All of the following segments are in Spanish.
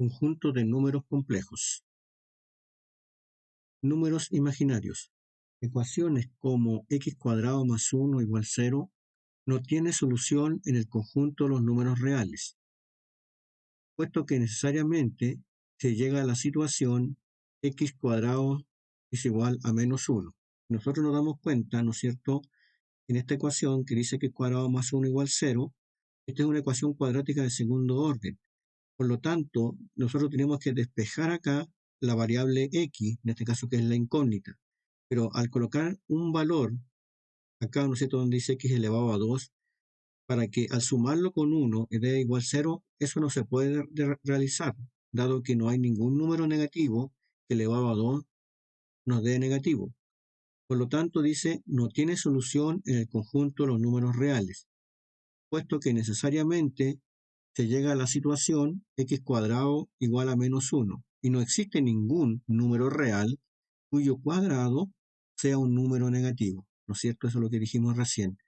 Conjunto de números complejos. Números imaginarios. Ecuaciones como x cuadrado más 1 igual 0 no tiene solución en el conjunto de los números reales, puesto que necesariamente se llega a la situación x cuadrado es igual a menos 1. Nosotros nos damos cuenta, ¿no es cierto?, en esta ecuación que dice x cuadrado más 1 igual 0, esta es una ecuación cuadrática de segundo orden. Por lo tanto, nosotros tenemos que despejar acá la variable x, en este caso que es la incógnita. Pero al colocar un valor, acá, ¿no es cierto?, donde dice x elevado a 2, para que al sumarlo con 1 dé igual 0, eso no se puede realizar, dado que no hay ningún número negativo que elevado a 2 nos dé negativo. Por lo tanto, dice, no tiene solución en el conjunto de los números reales, puesto que necesariamente se llega a la situación x cuadrado igual a menos 1 y no existe ningún número real cuyo cuadrado sea un número negativo, ¿no es cierto? Eso es lo que dijimos recién.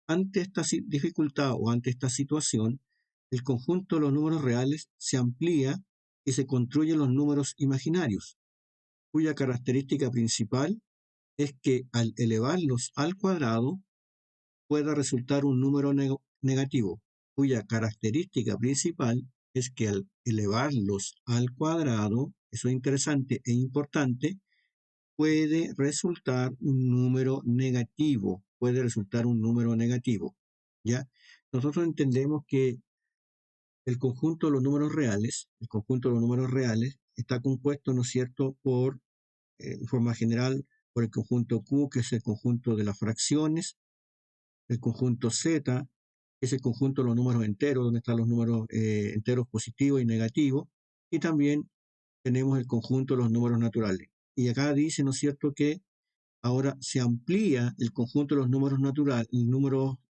Ante esta dificultad o ante esta situación, el conjunto de los números reales se amplía y se construyen los números imaginarios, cuya característica principal es que al elevarlos al cuadrado pueda resultar un número negativo, cuya característica principal es que al elevarlos al cuadrado, eso es interesante e importante, puede resultar un número negativo, ¿ya? Nosotros entendemos que el conjunto de los números reales, está compuesto, ¿no es cierto?, por, en forma general, por el conjunto Q, que es el conjunto de las fracciones, el conjunto Z, que es el conjunto de los números enteros, donde están los números enteros positivos y negativos, y también tenemos el conjunto de los números naturales. Y acá dice, ¿no es cierto?, que ahora se amplía el conjunto de los números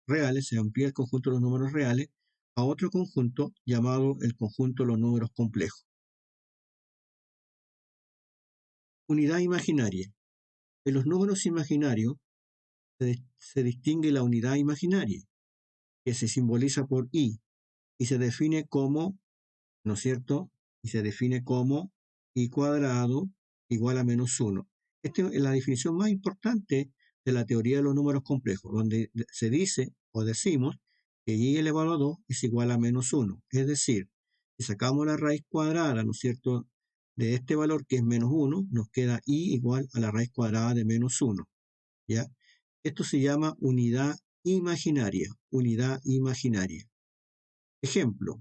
reales, se amplía el conjunto de los números reales a otro conjunto llamado el conjunto de los números complejos. Unidad imaginaria. En los números imaginarios se distingue la unidad imaginaria, que se simboliza por i, y se define como, ¿no es cierto?, i cuadrado igual a menos 1. Esta es la definición más importante de la teoría de los números complejos, donde se dice o decimos que i elevado a 2 es igual a menos 1. Es decir, si sacamos la raíz cuadrada, ¿no es cierto?, de este valor que es menos 1, nos queda i igual a la raíz cuadrada de menos 1. ¿Ya? Esto se llama unidad imaginaria. Ejemplo,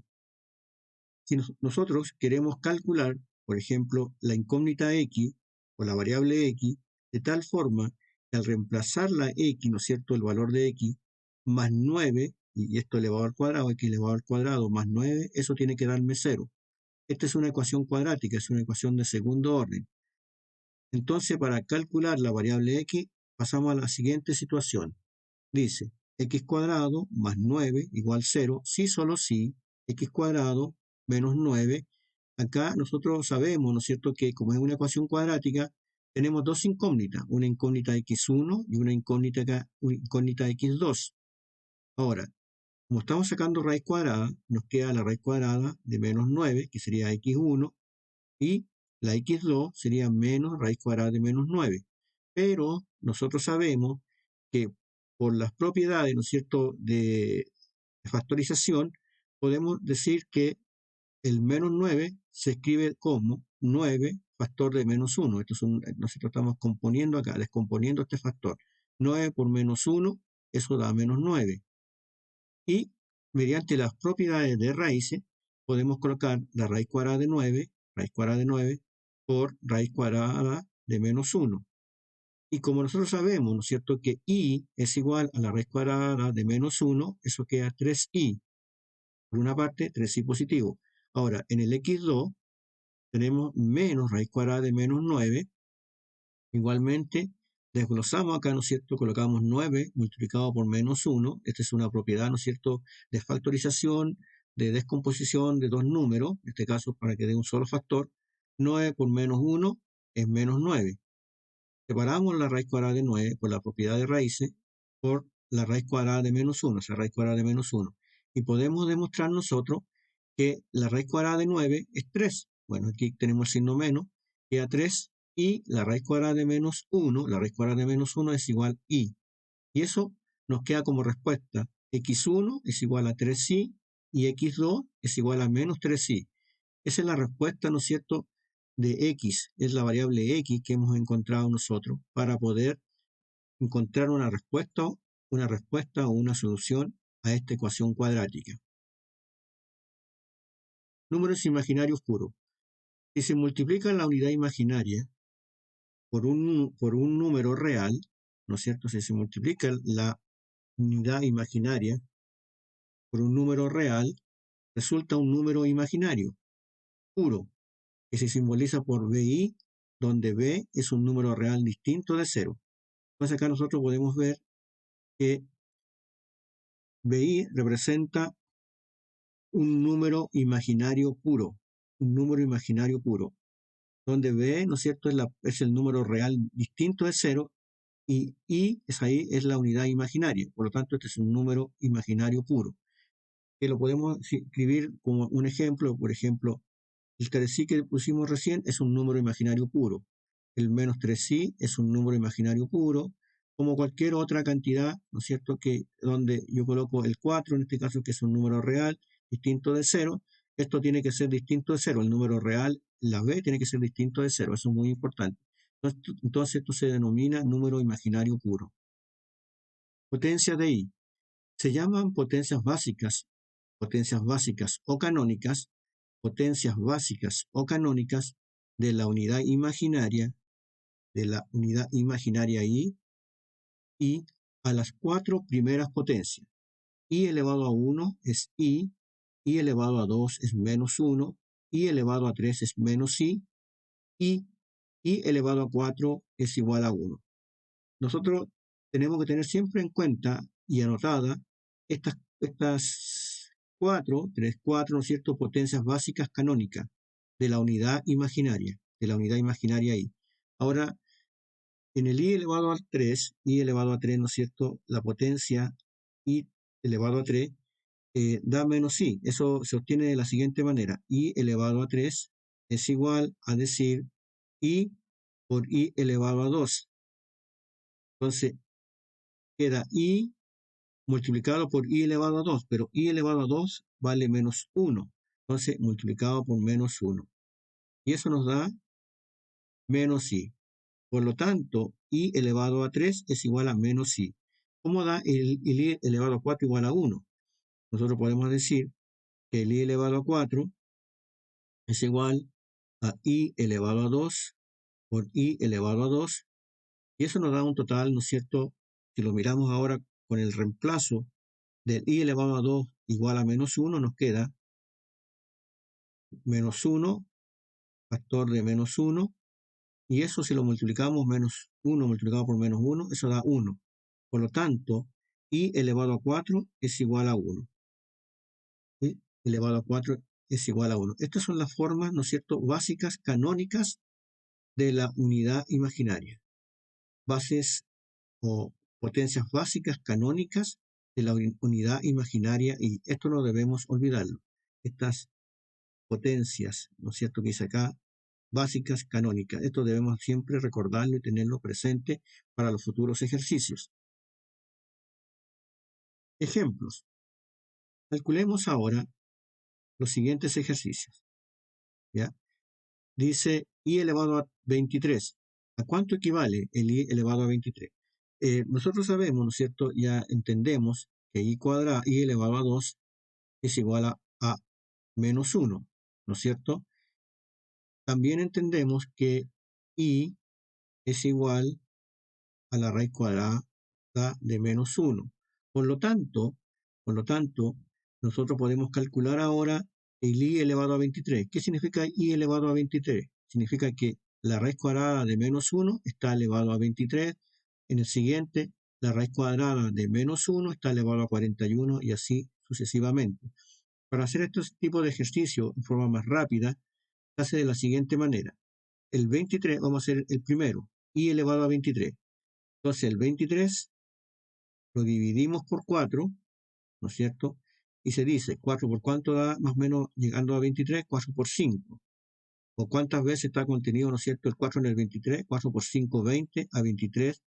si nosotros queremos calcular, por ejemplo, la incógnita x o la variable x, de tal forma que al reemplazar la x, ¿no es cierto?, el valor de x, más 9, y esto elevado al cuadrado, x elevado al cuadrado más 9, eso tiene que darme 0. Esta es una ecuación cuadrática, es una ecuación de segundo orden. Entonces, para calcular la variable x, pasamos a la siguiente situación. Dice, x cuadrado más 9 igual 0, si solo si, x cuadrado menos 9. Acá nosotros sabemos, ¿no es cierto?, que como es una ecuación cuadrática, tenemos dos incógnitas, una incógnita x1 y una incógnita x2. Ahora, como estamos sacando raíz cuadrada, nos queda la raíz cuadrada de menos 9, que sería x1, y la x2 sería menos raíz cuadrada de menos 9. Pero nosotros sabemos que por las propiedades, ¿no es cierto?, de factorización, podemos decir que el menos 9 se escribe como 9 factor de menos 1. Nosotros estamos componiendo acá, descomponiendo este factor. 9 por menos 1, eso da menos 9. Y mediante las propiedades de raíces, podemos colocar la raíz cuadrada de 9 por raíz cuadrada de menos 1. Y como nosotros sabemos, ¿no es cierto?, que i es igual a la raíz cuadrada de menos 1, eso queda 3i. Por una parte, 3i positivo. Ahora, en el x2 tenemos menos raíz cuadrada de menos 9. Igualmente, desglosamos acá, ¿no es cierto?, colocamos 9 multiplicado por menos 1. Esta es una propiedad, ¿no es cierto?, de factorización, de descomposición de dos números, en este caso para que dé un solo factor. 9 por menos 1 es menos 9. Separamos la raíz cuadrada de 9 por la propiedad de raíces por la raíz cuadrada de menos 1, esa raíz cuadrada de menos 1. Y podemos demostrar nosotros que la raíz cuadrada de 9 es 3. Bueno, aquí tenemos el signo menos, queda 3, y la raíz cuadrada de menos 1, la raíz cuadrada de menos 1 es igual a i. Y eso nos queda como respuesta, x1 es igual a 3i y x2 es igual a menos 3i. Esa es la respuesta, ¿no es cierto?, de x, es la variable x que hemos encontrado nosotros para poder encontrar una respuesta o una solución a esta ecuación cuadrática. Números imaginarios puros. Si se multiplica la unidad imaginaria por un número real, ¿no es cierto? Si se multiplica la unidad imaginaria por un número real, resulta un número imaginario puro, que se simboliza por BI, donde B es un número real distinto de 0. Entonces acá nosotros podemos ver que BI representa un número imaginario puro, donde B, ¿no es cierto?, es el número real distinto de 0 y I es la unidad imaginaria. Por lo tanto, este es un número imaginario puro, que lo podemos escribir como un ejemplo. Por ejemplo, el 3i que pusimos recién es un número imaginario puro. El menos 3i es un número imaginario puro, como cualquier otra cantidad, ¿no es cierto?, que donde yo coloco el 4, en este caso, que es un número real distinto de 0. Esto tiene que ser distinto de 0. El número real, la b, tiene que ser distinto de 0. Eso es muy importante. Entonces esto se denomina número imaginario puro. Potencia de i. Se llaman potencias básicas o canónicas, de la unidad imaginaria, i, y a las 4 primeras potencias. I elevado a 1 es i elevado a 2 es menos 1, i elevado a 3 es menos i elevado a 4 es igual a 1. Nosotros tenemos que tener siempre en cuenta y anotada estas cuatro, ¿no es cierto?, potencias básicas canónicas de la unidad imaginaria, i. Ahora, en el i elevado a 3, ¿no es cierto?, la potencia i elevado a 3 da menos i. Eso se obtiene de la siguiente manera. I elevado a 3 es igual a decir i por i elevado a 2. Entonces, queda i multiplicado por i elevado a 2, pero i elevado a 2 vale menos 1. Entonces, multiplicado por menos 1. Y eso nos da menos i. Por lo tanto, i elevado a 3 es igual a menos i. ¿Cómo da el i elevado a 4 igual a 1? Nosotros podemos decir que el i elevado a 4 es igual a i elevado a 2 por i elevado a 2. Y eso nos da un total, ¿no es cierto? Si lo miramos ahora con el reemplazo del i elevado a 2 igual a menos 1, nos queda menos 1, factor de menos 1, y eso si lo multiplicamos, menos 1 multiplicado por menos 1, eso da 1. Por lo tanto, i elevado a 4 es igual a 1. I elevado a 4 es igual a 1. Estas son las formas, ¿no es cierto?, básicas, canónicas de la unidad imaginaria. Bases o potencias básicas canónicas de la unidad imaginaria, y esto no debemos olvidarlo. Estas potencias, ¿no es cierto?, que dice acá, básicas canónicas. Esto debemos siempre recordarlo y tenerlo presente para los futuros ejercicios. Ejemplos. Calculemos ahora los siguientes ejercicios. ¿Ya? Dice i elevado a 23. ¿A cuánto equivale el i elevado a 23? Nosotros sabemos, ¿no es cierto?, ya entendemos que i elevado a 2 es igual a menos 1, ¿no es cierto? También entendemos que i es igual a la raíz cuadrada de menos 1. Por lo tanto, nosotros podemos calcular ahora el i elevado a 23. ¿Qué significa i elevado a 23? Significa que la raíz cuadrada de menos 1 está elevado a 23. En el siguiente, la raíz cuadrada de menos 1 está elevado a 41 y así sucesivamente. Para hacer este tipo de ejercicio en forma más rápida, se hace de la siguiente manera. El 23, vamos a hacer el primero, i elevado a 23. Entonces el 23 lo dividimos por 4, ¿no es cierto? y se dice 4 por cuánto da más o menos llegando a 23, 4 por 5. O cuántas veces está contenido, ¿no es cierto?, el 4 en el 23, 4 por 5, 20, a 23,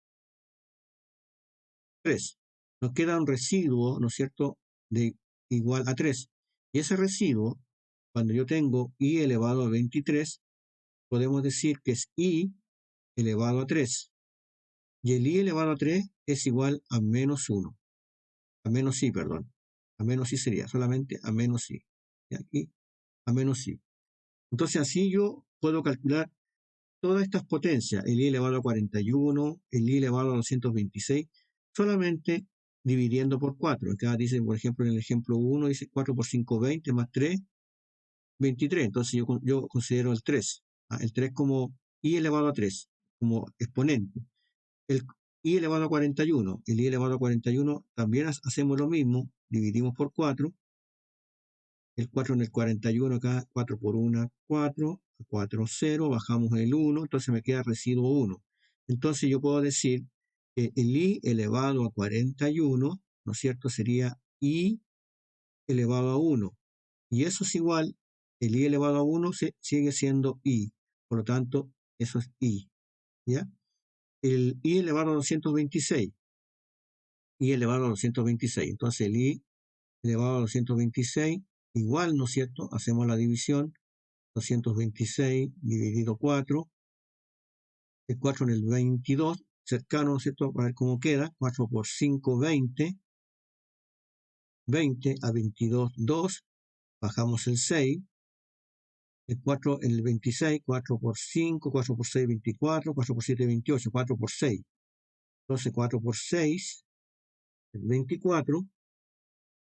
3. Nos queda un residuo, ¿no es cierto?, de igual a 3. Y ese residuo, cuando yo tengo i elevado a 23, podemos decir que es i elevado a 3. Y el i elevado a 3 es igual a menos 1. A menos i, perdón. A menos i sería solamente a menos i. Y aquí a menos i. Entonces así yo puedo calcular todas estas potencias, el i elevado a 41, el i elevado a 226, solamente dividiendo por 4. Acá dice, por ejemplo, en el ejemplo 1, dice 4 por 5, 20, más 3, 23. Entonces yo considero el 3. El 3 como i elevado a 3, como exponente. El i elevado a 41, el i elevado a 41, también hacemos lo mismo, dividimos por 4. El 4 en el 41 acá, 4 por 1, 4, 4, 0, bajamos el 1, entonces me queda residuo 1. Entonces yo puedo decir que el i elevado a 41, ¿no es cierto?, sería i elevado a 1. Y eso es igual, el i elevado a 1 sigue siendo i. Por lo tanto, eso es i. ¿Ya? El i elevado a 226. I elevado a 226. Entonces el i elevado a 226, igual, ¿no es cierto? Hacemos la división. 226 dividido 4, el 4 en el 22, cercano, ¿no es cierto?, para ver cómo queda, 4 por 5, 20, 20 a 22, 2, bajamos el 6, el 4 en el 26, 4 por 5, 4 por 6, 24, 4 por 7, 28, 4 por 6, entonces 4 por 6, el 24,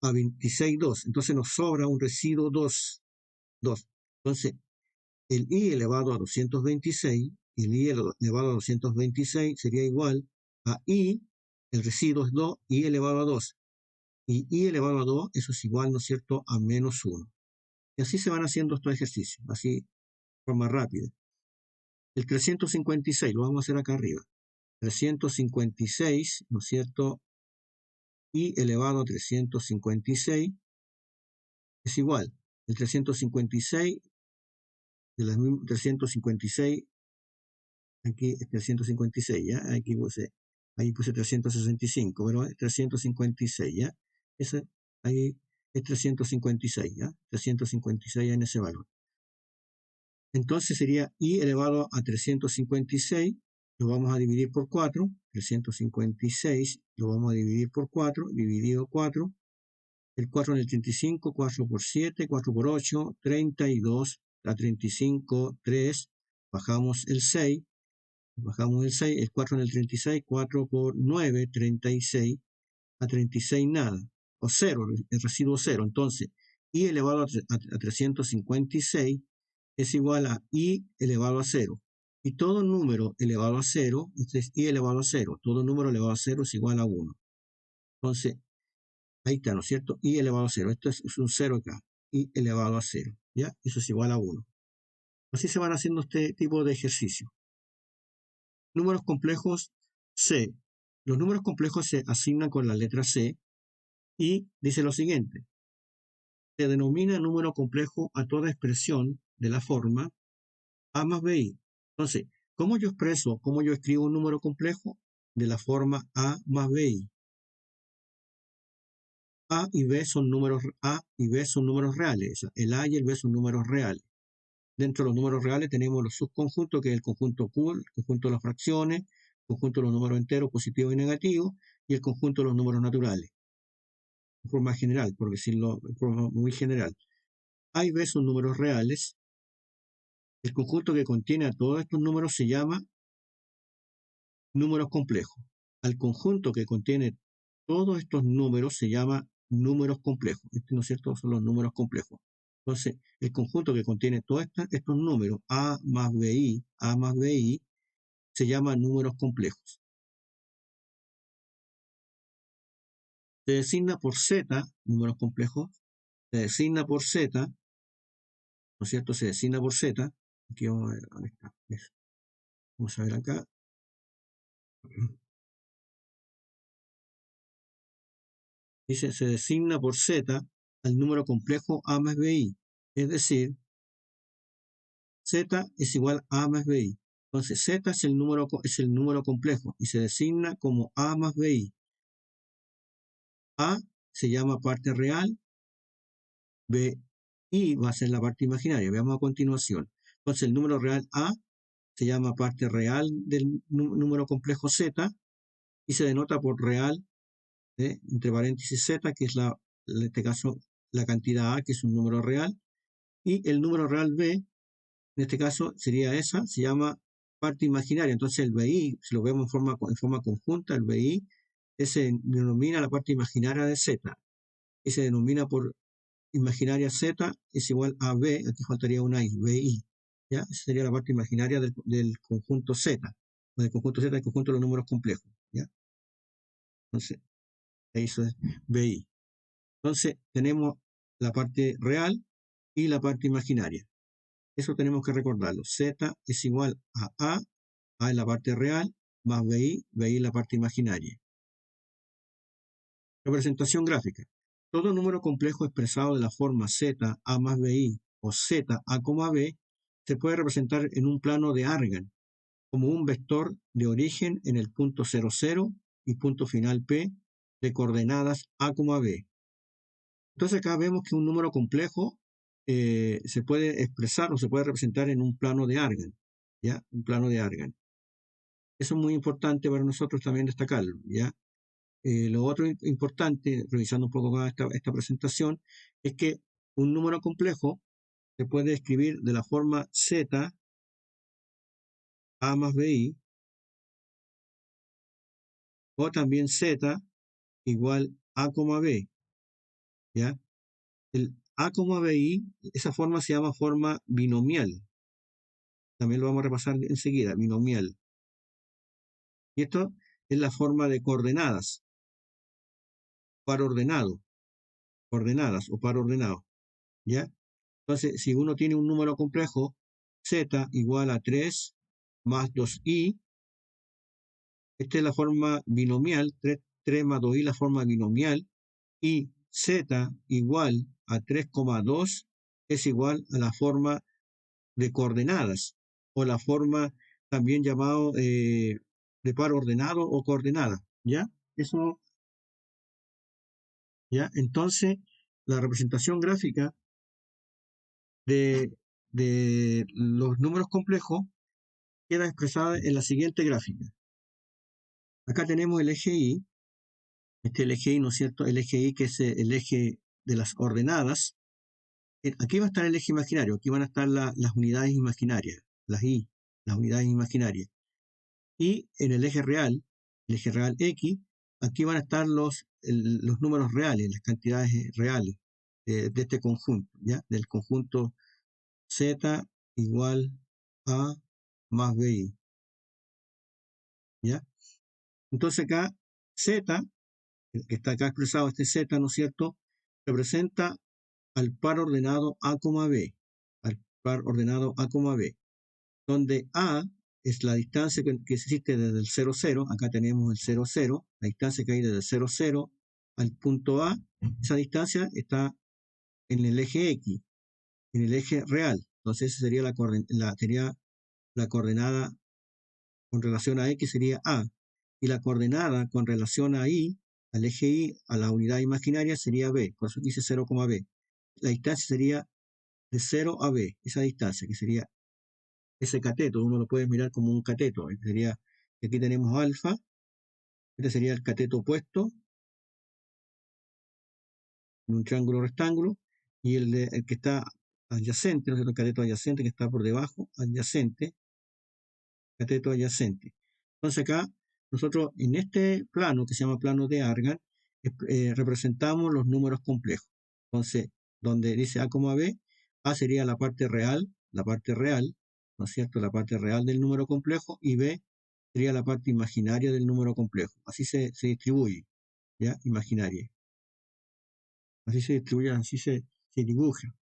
a 26, 2, entonces nos sobra un residuo 2, 2, entonces el i elevado a 226, el i elevado a 226 sería igual a i, el residuo es 2, i elevado a 2. Y i elevado a 2, eso es igual, ¿no es cierto?, a menos 1. Y así se van haciendo estos ejercicios, así de forma rápida. El 356, lo vamos a hacer acá arriba. 356, ¿no es cierto?, i elevado a 356 es igual. El 356, de las 356, aquí es 356, ¿ya? Ahí puse 365, pero es 356, ¿ya? Ese, ahí es 356, ¿ya? 356 en ese valor. Entonces sería i elevado a 356, lo vamos a dividir por 4, 356 lo vamos a dividir por 4, dividido 4, el 4 en el 35, 4 por 7, 4 por 8, 32, a 35, 3, bajamos el 6, el 4 en el 36, 4 por 9, 36, a 36 nada, o 0, el residuo 0. Entonces, i elevado a 356 es igual a i elevado a 0. Y todo número elevado a 0, este es i elevado a 0, todo número elevado a 0 es igual a 1. Entonces, ahí está, ¿no es cierto? I elevado a 0, esto es un 0 acá, i elevado a 0, ¿ya? Eso es igual a 1. Así se van haciendo este tipo de ejercicios. Números complejos C. Los números complejos se asignan con la letra C y dice lo siguiente. Se denomina número complejo a toda expresión de la forma A más BI. Entonces, cómo yo escribo un número complejo? De la forma A más BI. A y B son números reales. El A y el B son números reales. Dentro de los números reales tenemos los subconjuntos, que es el conjunto Q, el conjunto de las fracciones, el conjunto de los números enteros positivos y negativos, y el conjunto de los números naturales. De forma general, por decirlo de forma muy general. A y B son números reales. El conjunto que contiene a todos estos números se llama números complejos. Al conjunto que contiene todos estos números se llama números complejos. ¿No es cierto? Son los números complejos. Entonces, el conjunto que contiene todos estos números, A más BI, se llama números complejos. Se designa por Z, números complejos, se designa por Z, ¿no es cierto? Se designa por Z. Aquí vamos a ver, ¿dónde está? Vamos a ver acá. Dice, se designa por Z al número complejo A más BI. Es decir, Z es igual a más BI. Entonces, Z es el número complejo y se designa como A más BI. A se llama parte real, BI va a ser la parte imaginaria. Veamos a continuación. Entonces, el número real A se llama parte real del número complejo Z y se denota por real, entre paréntesis Z, que es en este caso la cantidad A, que es un número real, y el número real B, en este caso sería esa, se llama parte imaginaria. Entonces el BI, si lo vemos en forma conjunta, el BI se denomina la parte imaginaria de Z y se denomina por imaginaria Z es igual a B, aquí faltaría una I, BI. ¿Ya? Esa sería la parte imaginaria del conjunto Z, o del conjunto Z, del conjunto de los números complejos. ¿Ya? Entonces, eso es BI. Entonces, tenemos la parte real y la parte imaginaria. Eso tenemos que recordarlo. Z es igual a es la parte real, más BI, BI es la parte imaginaria. Representación gráfica. Todo número complejo expresado de la forma Z, A más BI o Z, A, B se puede representar en un plano de Argand como un vector de origen en el punto 00 y punto final P de coordenadas A, B. Entonces acá vemos que un número complejo se puede expresar o se puede representar en un plano de Argand, ¿ya? Un plano de Argand. Eso es muy importante para nosotros también destacarlo, ¿ya? Lo otro importante, revisando un poco más esta presentación, es que un número complejo se puede escribir de la forma Z, A más BI, o también Z igual A, B, ¿ya? El A, BI, esa forma se llama forma binomial. También lo vamos a repasar enseguida, binomial. Y esto es la forma de coordenadas, par ordenado, coordenadas o par ordenado, ¿ya? Entonces, si uno tiene un número complejo, Z igual a 3 más 2i, esta es la forma binomial, 3 más 2i, la forma binomial, y Z igual a 3,2 es igual a la forma de coordenadas, o la forma también llamado de par ordenado o coordenada, ¿ya? Eso, ¿ya? Entonces, la representación gráfica de los números complejos queda expresada en la siguiente gráfica. Acá tenemos el eje Y, el eje Y, ¿no es cierto? El eje Y que es el eje de las ordenadas. Aquí va a estar el eje imaginario, aquí van a estar las unidades imaginarias, las Y, las unidades imaginarias. Y en el eje real X, aquí van a estar los números reales, las cantidades reales de este conjunto, ¿ya? Del conjunto Z igual a más BI, ¿ya? Entonces acá Z, el que está acá expresado, este Z, ¿no es cierto?, representa al par ordenado A, B, al par ordenado A, B, donde A es la distancia que existe desde el 0, 0, acá tenemos el 0, 0, la distancia que hay desde el 0, 0 al punto A, esa distancia está en el eje X, en el eje real, entonces esa sería la coordenada con relación a X sería A, y la coordenada con relación a Y, al eje Y, a la unidad imaginaria sería B, por eso dice 0, B. La distancia sería de 0 a B, esa distancia, que sería ese cateto, uno lo puede mirar como un cateto, sería, aquí tenemos alfa, este sería el cateto opuesto, en un triángulo rectángulo, y el que está adyacente, ¿no es cierto? El cateto adyacente que está por debajo, adyacente, cateto adyacente. Entonces acá, nosotros en este plano, que se llama plano de Argand, representamos los números complejos. Entonces, donde dice A, B, A sería la parte real, ¿no es cierto? La parte real del número complejo, y B sería la parte imaginaria del número complejo. Así se distribuye, ¿ya? Imaginaria. Así se distribuye, así se dibuja.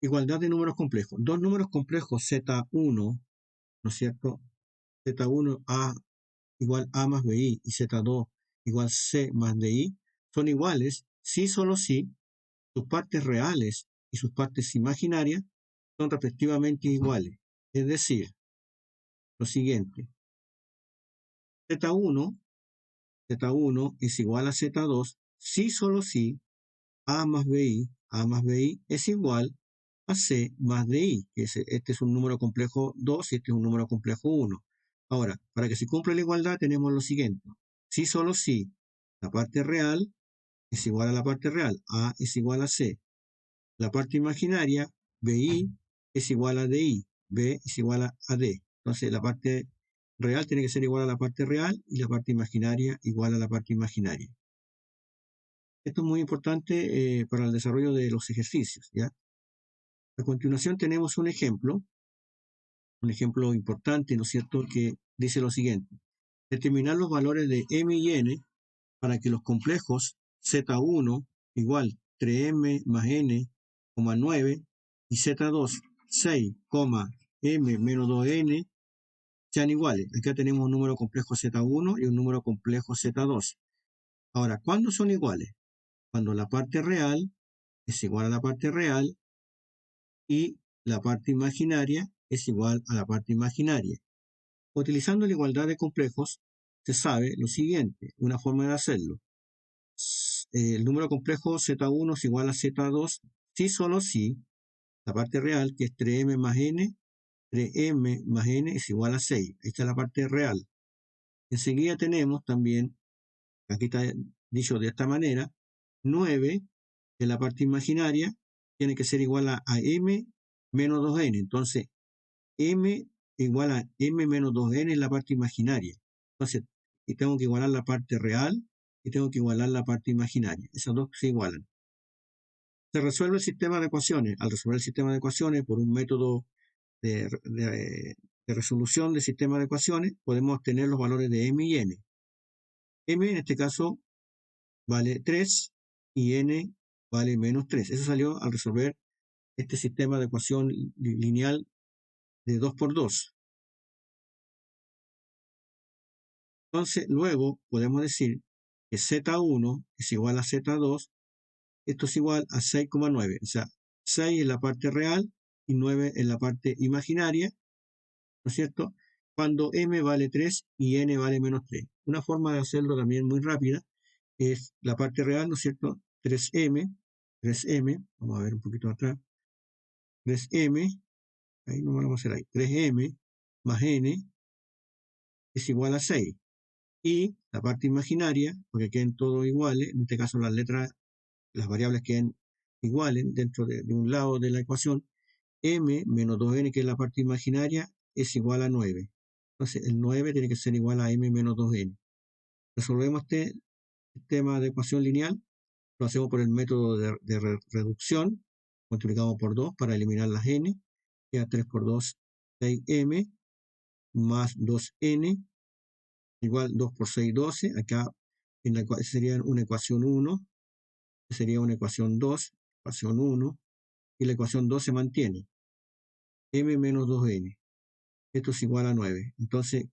Igualdad de números complejos. Dos números complejos Z1, ¿no es cierto? Z1 A igual A más BI y Z2 igual C más DI son iguales si solo si sus partes reales y sus partes imaginarias son respectivamente iguales. Es decir, lo siguiente, Z1 es igual a Z2 si solo si A más BI es igual a C más DI, que este es un número complejo 2 y este es un número complejo 1. Ahora, para que se cumpla la igualdad tenemos lo siguiente, si solo si la parte real es igual a la parte real, A es igual a C, la parte imaginaria, BI es igual a DI, B es igual a D. Entonces la parte real tiene que ser igual a la parte real y la parte imaginaria igual a la parte imaginaria. Esto es muy importante para el desarrollo de los ejercicios, ¿ya? A continuación tenemos un ejemplo importante, ¿no es cierto?, que dice lo siguiente. Determinar los valores de M y N para que los complejos Z1 igual 3M más N, 9 y Z2 6, M menos 2N sean iguales. Acá tenemos un número complejo Z1 y un número complejo Z2. Ahora, ¿cuándo son iguales? Cuando la parte real es igual a la parte real y la parte imaginaria es igual a la parte imaginaria. Utilizando la igualdad de complejos, se sabe lo siguiente, una forma de hacerlo. El número complejo Z1 es igual a Z2 si solo si la parte real, que es 3M más N, 3M más N es igual a 6. Esta es la parte real. Enseguida tenemos también, aquí está dicho de esta manera, 9, que es la parte imaginaria, tiene que ser igual a M menos 2N. Entonces, M igual a M menos 2N es la parte imaginaria. Entonces, y tengo que igualar la parte real y tengo que igualar la parte imaginaria. Esas dos se igualan. Se resuelve el sistema de ecuaciones. Al resolver el sistema de ecuaciones por un método de resolución del sistema de ecuaciones, podemos obtener los valores de M y N. M en este caso vale 3 y N vale menos 3. Eso salió al resolver este sistema de ecuación lineal de 2 por 2. Entonces, luego podemos decir que Z1 es igual a Z2. Esto es igual a 6,9. O sea, 6 es la parte real y 9 es la parte imaginaria, ¿no es cierto? Cuando M vale 3 y N vale menos 3. Una forma de hacerlo también muy rápida es la parte real, ¿no es cierto? 3M, vamos a ver un poquito atrás. 3M, ahí no vamos a hacer ahí. 3M más N es igual a 6. Y la parte imaginaria, porque queden todos iguales, en este caso las letras, las variables queden iguales dentro de un lado de la ecuación, M menos 2N, que es la parte imaginaria, es igual a 9. Entonces el 9 tiene que ser igual a M menos 2N. Resolvemos este sistema de ecuación lineal, lo hacemos por el método de reducción, multiplicamos por 2 para eliminar las N, queda 3 por 2, 6M, más 2N, igual 2 por 6, 12. Acá sería una ecuación 1, sería una ecuación 2, ecuación 1, y la ecuación 2 se mantiene. M menos 2N. Esto es igual a 9. Entonces,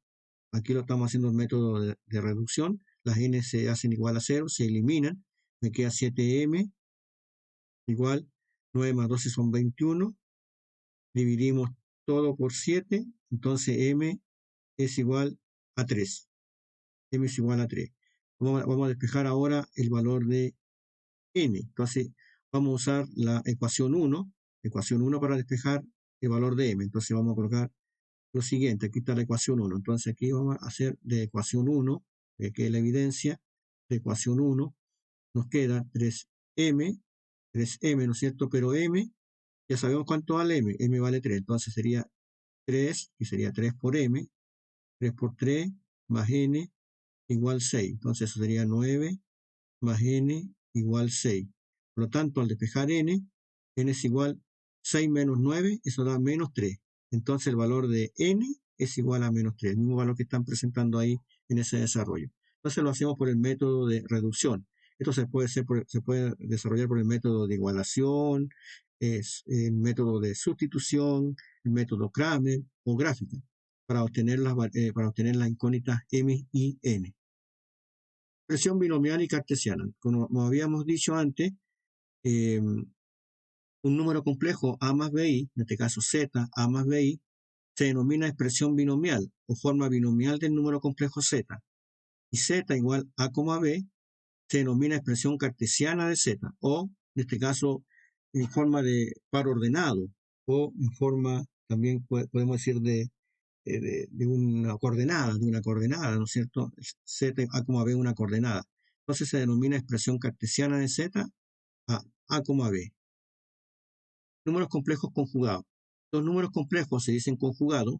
aquí lo estamos haciendo el método de reducción. Las N se hacen igual a 0, se eliminan. Me queda 7M igual 9 más 12 son 21. Dividimos todo por 7. Entonces, M es igual a 3. M es igual a 3. Vamos a despejar ahora el valor de N. Entonces, vamos a usar la ecuación 1 para despejar el valor de M. Entonces, vamos a colocar lo siguiente. Aquí está la ecuación 1. Entonces, aquí vamos a hacer de ecuación 1, que es la evidencia de ecuación 1, nos queda 3M, ¿no es cierto? Pero M, ya sabemos cuánto vale M. M vale 3. Entonces, sería 3, y sería 3 por M, 3 por 3, más N, igual 6. Entonces, eso sería 9 más N igual 6. Por lo tanto, al despejar N es igual 6 menos 9, eso da menos 3. Entonces el valor de N es igual a menos 3, el mismo valor que están presentando ahí en ese desarrollo. Entonces lo hacemos por el método de reducción. Esto se puede desarrollar por el método de igualación, el método de sustitución, el método Kramer o gráfica, para obtener las incógnitas M y N. expresión binomial y cartesiana. Como habíamos dicho antes, un número complejo a más bi, en este caso z, a más bi, se denomina expresión binomial o forma binomial del número complejo z. Y z igual a, b se denomina expresión cartesiana de z, o en este caso en forma de par ordenado, o en forma también podemos decir de una coordenada, ¿no es cierto? Z a, b una coordenada. Entonces se denomina expresión cartesiana de z a, b. Números complejos conjugados. Los números complejos se dicen conjugados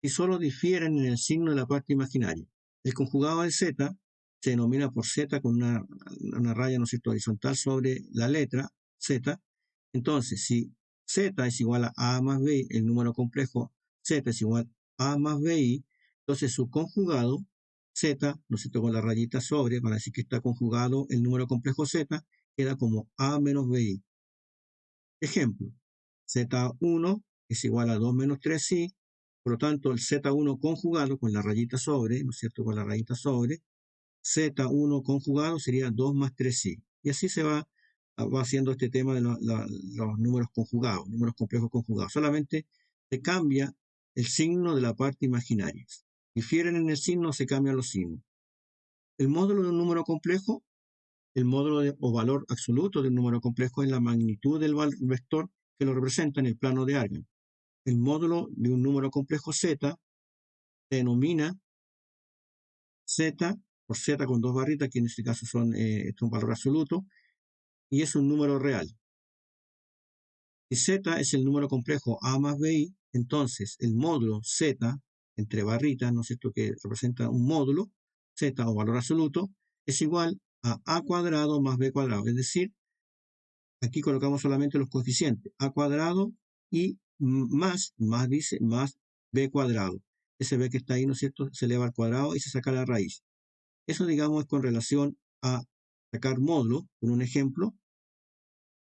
y solo difieren en el signo de la parte imaginaria. El conjugado de z se denomina por z con una raya, ¿no es cierto?, horizontal sobre la letra z. Entonces, si z es igual a más b, el número complejo z es igual a más bi, entonces su conjugado z, ¿no es cierto?, con la rayita sobre, para decir que está conjugado el número complejo z, queda como a menos bi. Ejemplo, z1 es igual a 2 menos 3i, por lo tanto el z1 conjugado con la rayita sobre, ¿no es cierto?, con la rayita sobre, z1 conjugado sería 2 más 3i. Y así se va haciendo este tema de los números conjugados, números complejos conjugados. Solamente se cambia el signo de la parte imaginaria. Difieren en el signo, se cambian los signos. El módulo de un número complejo, el módulo o valor absoluto de un número complejo es la magnitud del vector que lo representa en el plano de Argand. El módulo de un número complejo z se denomina z, por z con dos barritas, que en este caso es un valor absoluto, y es un número real. Si z es el número complejo a más bi, entonces el módulo z, entre barritas, ¿no es cierto?, que representa un módulo, z o valor absoluto, es igual a cuadrado más b cuadrado. Es decir, aquí colocamos solamente los coeficientes, a cuadrado y más b cuadrado. Ese b que está ahí, ¿no es cierto?, se eleva al cuadrado y se saca la raíz. Eso, digamos, es con relación a sacar módulo, por un ejemplo.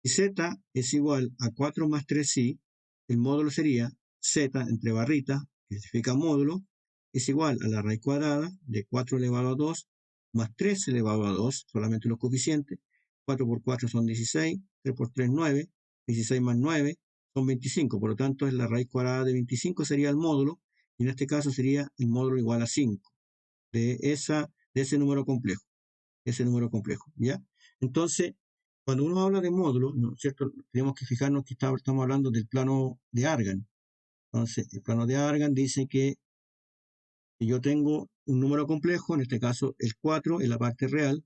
Si z es igual a 4 más 3i, el módulo sería z entre barritas, que significa módulo, es igual a la raíz cuadrada de 4 elevado a 2 más 3 elevado a 2, solamente los coeficientes. 4 por 4 son 16, 3 por 3 9, 16 más 9 son 25, por lo tanto es la raíz cuadrada de 25 sería el módulo, y en este caso sería el módulo igual a 5 de ese número complejo, ¿ya? Entonces, cuando uno habla de módulo, ¿no es cierto?, tenemos que fijarnos que estamos hablando del plano de Argand. Entonces, el plano de Argand dice que yo tengo un número complejo, en este caso el 4 en la parte real,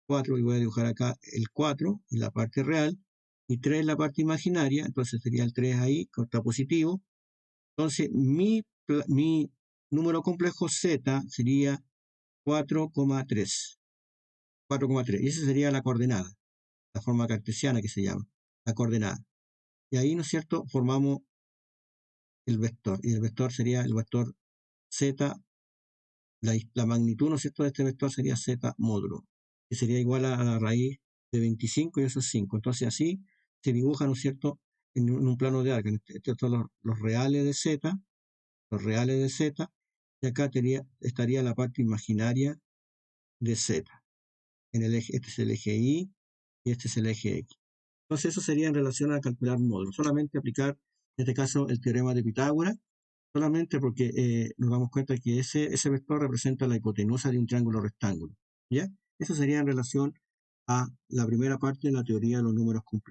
4, y voy a dibujar acá el 4 en la parte real, y 3 en la parte imaginaria, entonces sería el 3 ahí, que está positivo. Entonces, mi número complejo z sería 4,3. 4,3. Y esa sería la coordenada, la forma cartesiana que se llama, la coordenada. Y ahí, ¿no es cierto?, formamos el vector. Y el vector sería el vector z, la magnitud, ¿no es cierto?, de este vector sería z módulo, que sería igual a la raíz de 25 y eso es 5. Entonces así se dibuja, ¿no es cierto?, en un plano de Argand. Estos son los reales de z, y acá estaría la parte imaginaria de z. Este es el eje Y y este es el eje X. Entonces eso sería en relación a calcular módulos. Solamente aplicar, en este caso, el teorema de Pitágoras, solamente porque nos damos cuenta que ese vector representa la hipotenusa de un triángulo rectángulo, ¿ya? Eso sería en relación a la primera parte de la teoría de los números complejos.